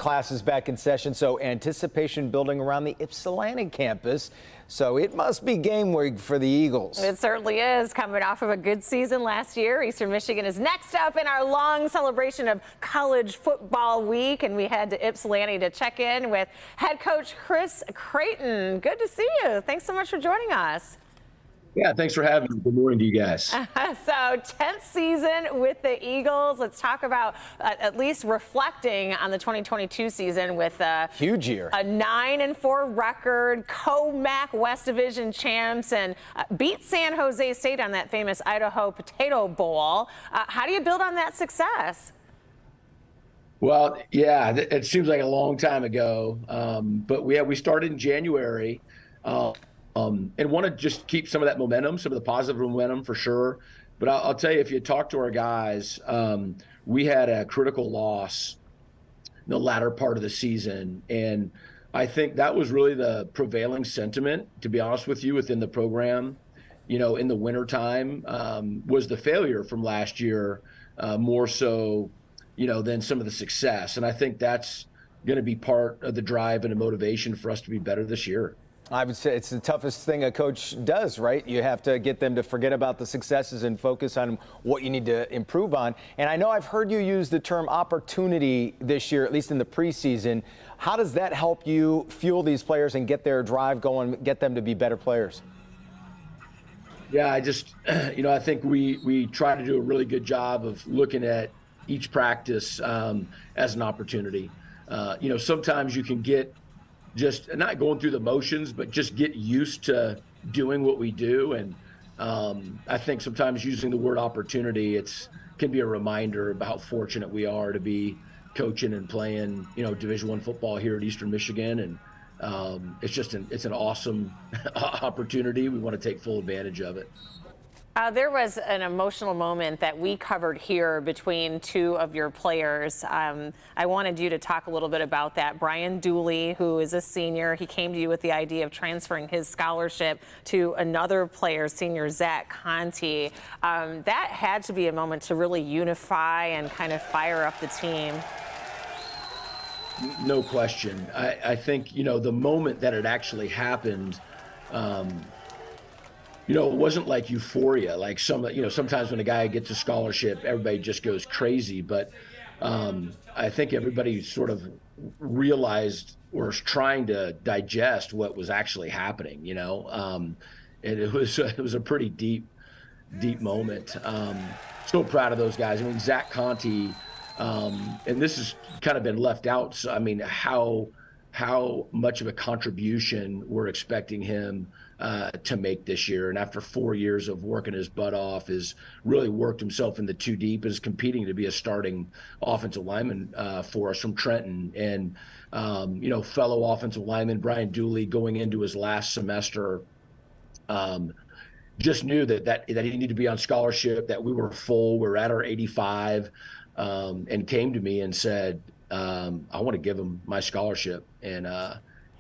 Classes back in session, so anticipation building around the Ypsilanti campus. So it must be game week for the Eagles. It certainly is. Coming off of a good season last year, Eastern Michigan is next up in our long celebration of college football week, and we head to Ypsilanti to check in with head coach Chris Creighton. Good to see you. Thanks so much for joining us. Yeah, thanks for having me. Good morning to you guys. So 10th season with the Eagles. Let's talk about at least reflecting on the 2022 season with a huge year, a 9-4 record, co-MAC West Division champs, and beat San Jose State on that famous Idaho Potato Bowl. How do you build on that success? Well, yeah, it seems like a long time ago, but we started in January. And want to just keep some of that momentum, some of the positive momentum for sure. But I'll tell you, if you talk to our guys, we had a critical loss in the latter part of the season. And I think that was really the prevailing sentiment, to be honest with you, within the program, in the wintertime, was the failure from last year, more so, than some of the success. And I think that's going to be part of the drive and the motivation for us to be better this year. I would say it's the toughest thing a coach does, right? You have to get them to forget about the successes and focus on what you need to improve on. And I know I've heard you use the term opportunity this year, at least in the preseason. How does that help you fuel these players and get their drive going, get them to be better players? Yeah, I think we try to do a really good job of looking at each practice as an opportunity. Sometimes you can get just not going through the motions, but just get used to doing what we do. And I think sometimes using the word opportunity, can be a reminder of how fortunate we are to be coaching and playing, Division I football here at Eastern Michigan. And it's an awesome opportunity. We want to take full advantage of it. There was an emotional moment that we covered here between two of your players. I wanted you to talk a little bit about that. Brian Dooley, who is a senior, he came to you with the idea of transferring his scholarship to another player, senior Zach Conti. That had to be a moment to really unify and kind of fire up the team. No question. I think, the moment that it actually happened, it wasn't like euphoria, like sometimes when a guy gets a scholarship, everybody just goes crazy. But I think everybody sort of realized or was trying to digest what was actually happening, and it was a pretty deep moment. So proud of those guys. I mean, Zach Conti, and this has kind of been left out. So, I mean, how much of a contribution we're expecting him to make this year. And after 4 years of working his butt off, has really worked himself in the two deep, is competing to be a starting offensive lineman for us from Trenton. And, fellow offensive lineman Brian Dooley, going into his last semester, just knew that he needed to be on scholarship, that we were full, we're at our 85, and came to me and said, I want to give him my scholarship. And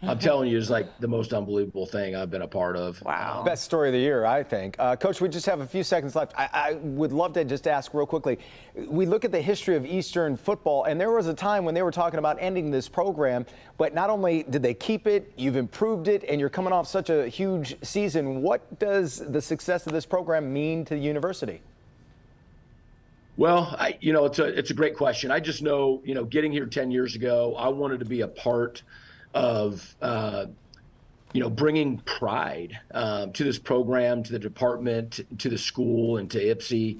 I'm telling you, it's like the most unbelievable thing I've been a part of. Wow. Best story of the year, I think. Coach, we just have a few seconds left. I would love to just ask real quickly. We look at the history of Eastern football, and there was a time when they were talking about ending this program, but not only did they keep it, you've improved it, and you're coming off such a huge season. What does the success of this program mean to the university? Well, it's a great question. I just know, getting here 10 years ago, I wanted to be a part of, bringing pride to this program, to the department, to the school, and to Ypsi.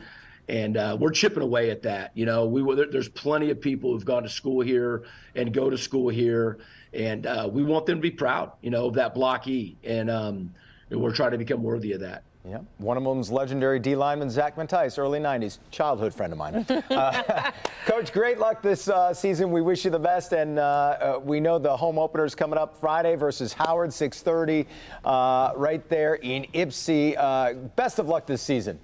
And we're chipping away at that. There's plenty of people who've gone to school here and go to school here, and we want them to be proud, of that Block E. And we're trying to become worthy of that. Yeah, one of them's legendary D lineman Zach Mantice, early 90s, childhood friend of mine. Coach, great luck this season. We wish you the best, and we know the home opener's coming up Friday versus Howard, 6:30, right there in Ypsi. Best of luck this season.